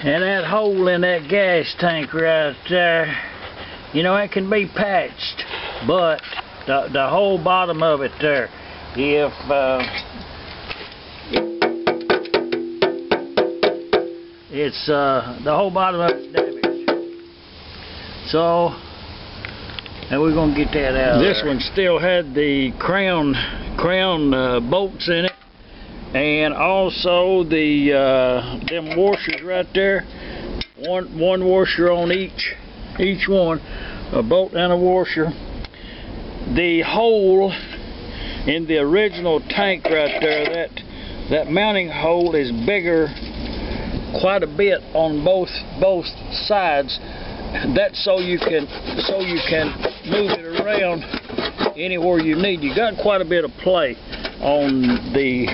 And that hole in that gas tank right there, you know, it can be patched, but the whole bottom of it there, if it's the whole bottom of it's damaged. So, and we're gonna get that out. This one still had the crown bolts in it. And also the them washers right there, one washer on each one, a bolt and a washer. The hole in the original tank right there, that mounting hole is bigger quite a bit on both sides. That's so you can move it around anywhere you need. You got quite a bit of play on the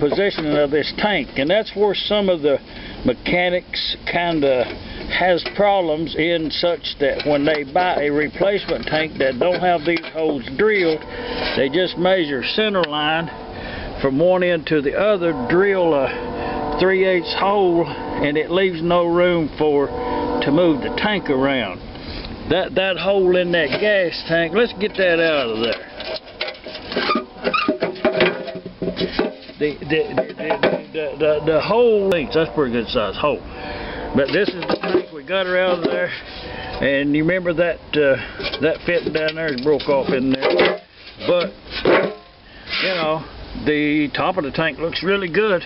positioning of this tank, and that's where some of the mechanics kind of has problems, in such that when they buy a replacement tank that don't have these holes drilled, they just measure center line from one end to the other, drill a 3/8 hole, and it leaves no room to move the tank around. That hole in that gas tank, let's get that out of there. The hole, that's a pretty good size hole. But this is the tank we got her out of there, and you remember that that fitting down there is broke off in there. But you know, the top of the tank looks really good.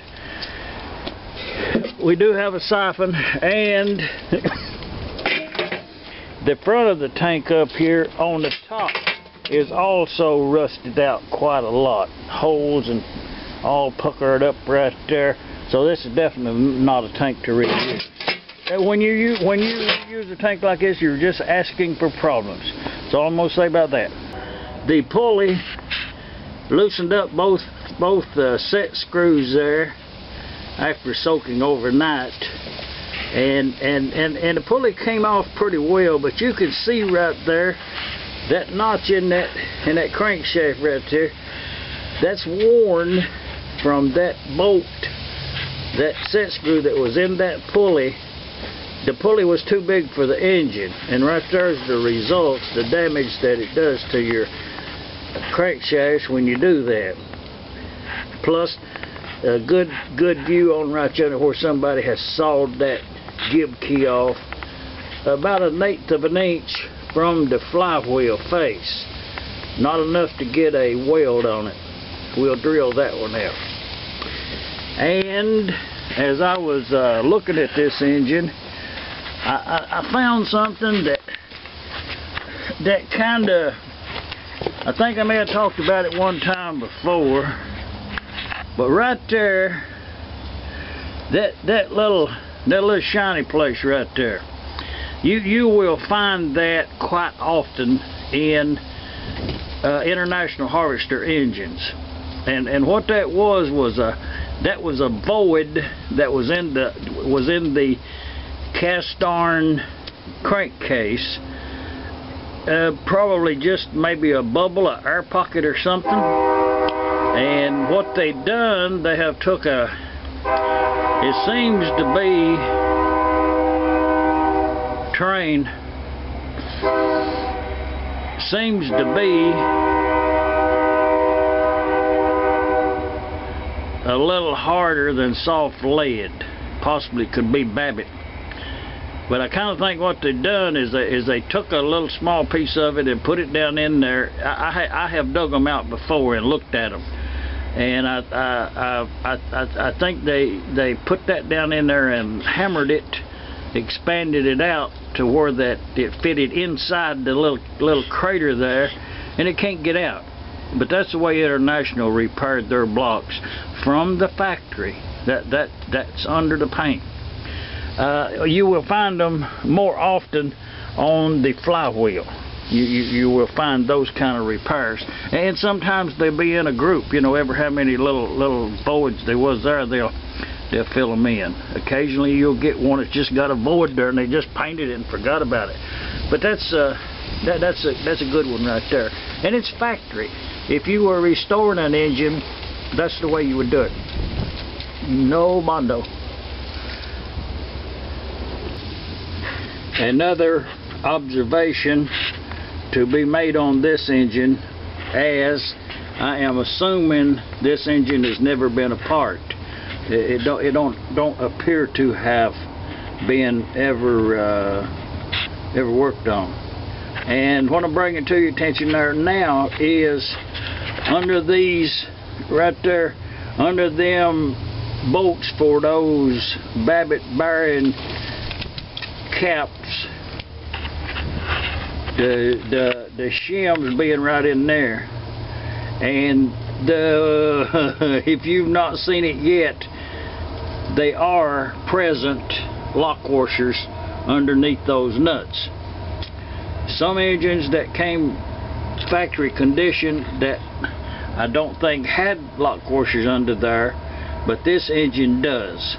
We do have a siphon, and the front of the tank up here on the top is also rusted out quite a lot. Holes and all puckered up right there. So this is definitely not a tank to reuse. When you use a tank like this, you're just asking for problems. That's all I'm gonna say about that. The pulley loosened up both set screws there after soaking overnight, and the pulley came off pretty well, but you can see right there that notch in that crankshaft right there, that's worn from that bolt, that set screw that was in that pulley. The pulley was too big for the engine, and right there's the results, the damage that it does to your crankshafts when you do that. Plus a good view on right there where somebody has sawed that gib key off about 1/8 of an inch from the flywheel face. Not enough to get a weld on it. We'll drill that one out. And as I was looking at this engine, I found something that kind of, I think I may have talked about it one time before, but right there, that little shiny place right there, you will find that quite often in international harvester engines. And what that was a void that was in the cast iron crankcase, probably just maybe a bubble, an air pocket or something. And what they done, they have took it seems to be train, seems to be a little harder than soft lead, possibly could be Babbitt. But I kind of think what they've done is they took a little small piece of it and put it down in there. I have dug them out before and looked at them, and I think they put that down in there and hammered it, expanded it out to where that it fitted inside the little crater there, and it can't get out. But that's the way International repaired their blocks from the factory. That's under the paint. You will find them more often on the flywheel. You will find those kind of repairs, and sometimes they'll be in a group. You know, ever how many little voids there was there, they'll fill them in. Occasionally you'll get one that's just got a void there and they just painted it and forgot about it. But that's a good one right there, and it's factory. If you were restoring an engine, that's the way you would do it. No mondo. Another observation to be made on this engine, as I am assuming this engine has never been apart. It don't appear to have been ever worked on. And what I'm bringing to your attention there now is under these right there, under them bolts for those Babbitt bearing caps, the shims being right in there, and if you've not seen it yet, they are present lock washers underneath those nuts. Some engines that came factory condition that I don't think had lock washers under there, but this engine does.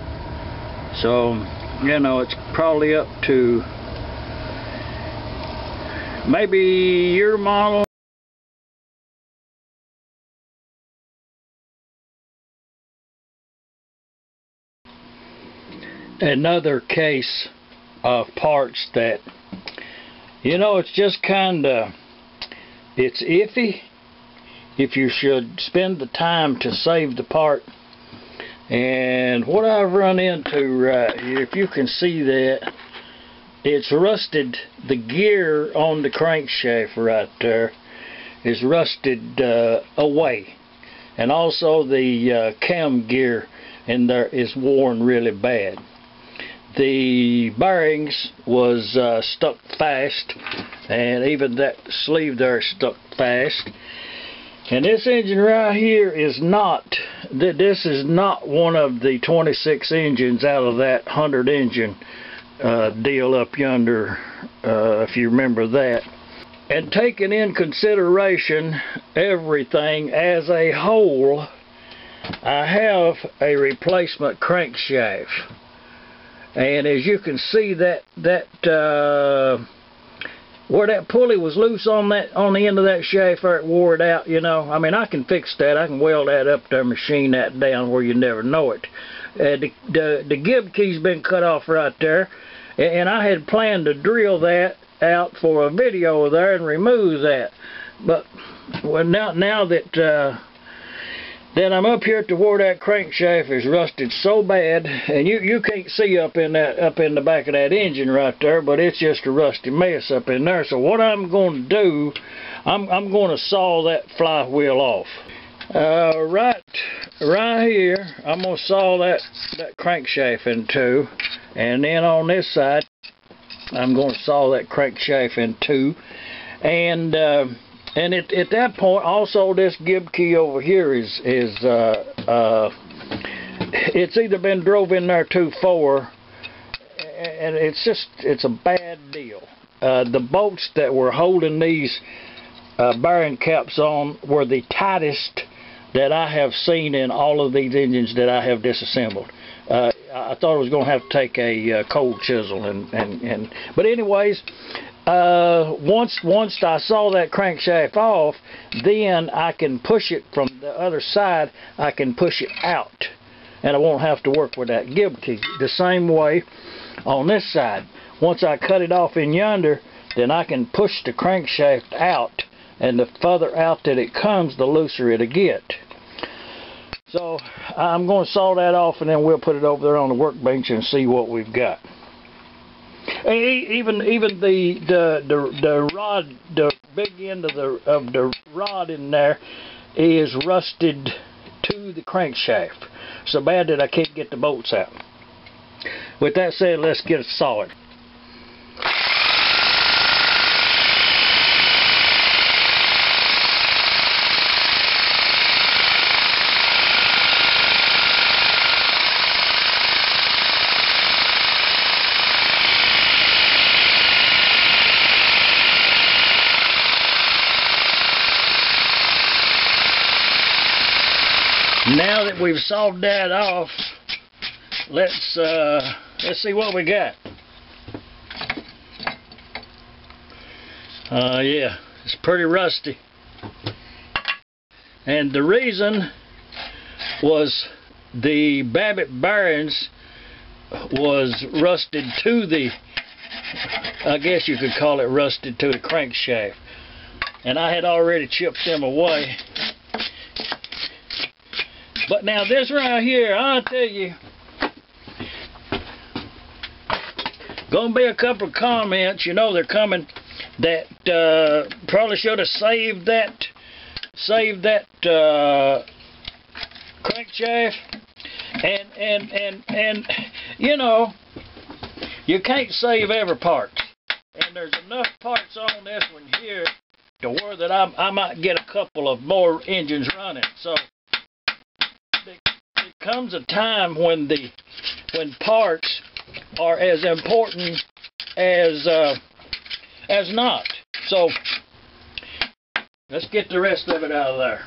So, you know, it's probably up to maybe your model. Another case of parts that, you know, it's just kinda, it's iffy if you should spend the time to save the part. And what I've run into right here, if you can see that, it's rusted. The gear on the crankshaft right there is rusted away, and also the cam gear in there is worn really bad. The bearings was stuck fast, and even that sleeve there is stuck fast. And this engine right here is not, this is not one of the 26 engines out of that 100 engine deal up yonder, if you remember that. And taking in consideration everything as a whole, I have a replacement crankshaft. And as you can see, that where that pulley was loose on the end of that shaft, where it wore it out, you know. I mean, I can fix that. I can weld that up there, machine that down where you never know it. The gib key's been cut off right there, and I had planned to drill that out for a video there and remove that. But well, now that I'm up here to where that crankshaft is rusted so bad, and you can't see up in the back of that engine right there, but it's just a rusty mess up in there. So what I'm going to do, I'm going to saw that flywheel off. Right here, I'm going to saw that crankshaft in two, and then on this side, I'm going to saw that crankshaft in two, and at that point, also this gib key over here is it's either been drove in there too far, and it's a bad deal. The bolts that were holding these bearing caps on were the tightest that I have seen in all of these engines that I have disassembled. I thought I was going to have to take a cold chisel but anyways. Once I saw that crankshaft off, then I can push it from the other side. I can push it out, and I won't have to work with that gib key. The same way on this side. Once I cut it off in yonder, then I can push the crankshaft out, and the further out that it comes, the looser it'll get. So I'm going to saw that off, and then we'll put it over there on the workbench and see what we've got. Even the rod, the big end of the rod in there is rusted to the crankshaft, so bad that I can't get the bolts out. With that said, let's get it solid. Now that we've sawed that off, let's see what we got. Yeah, it's pretty rusty. And the reason was the Babbitt bearings was rusted to the I guess you could call it rusted to the crankshaft. And I had already chipped them away. But now this right here, I'll tell you, gonna be a couple of comments, you know they're coming, that probably should have saved that crankshaft, and you know, you can't save every part, and there's enough parts on this one here to where that I might get a couple of more engines running. So there comes a time when parts are as important as not. So let's get the rest of it out of there.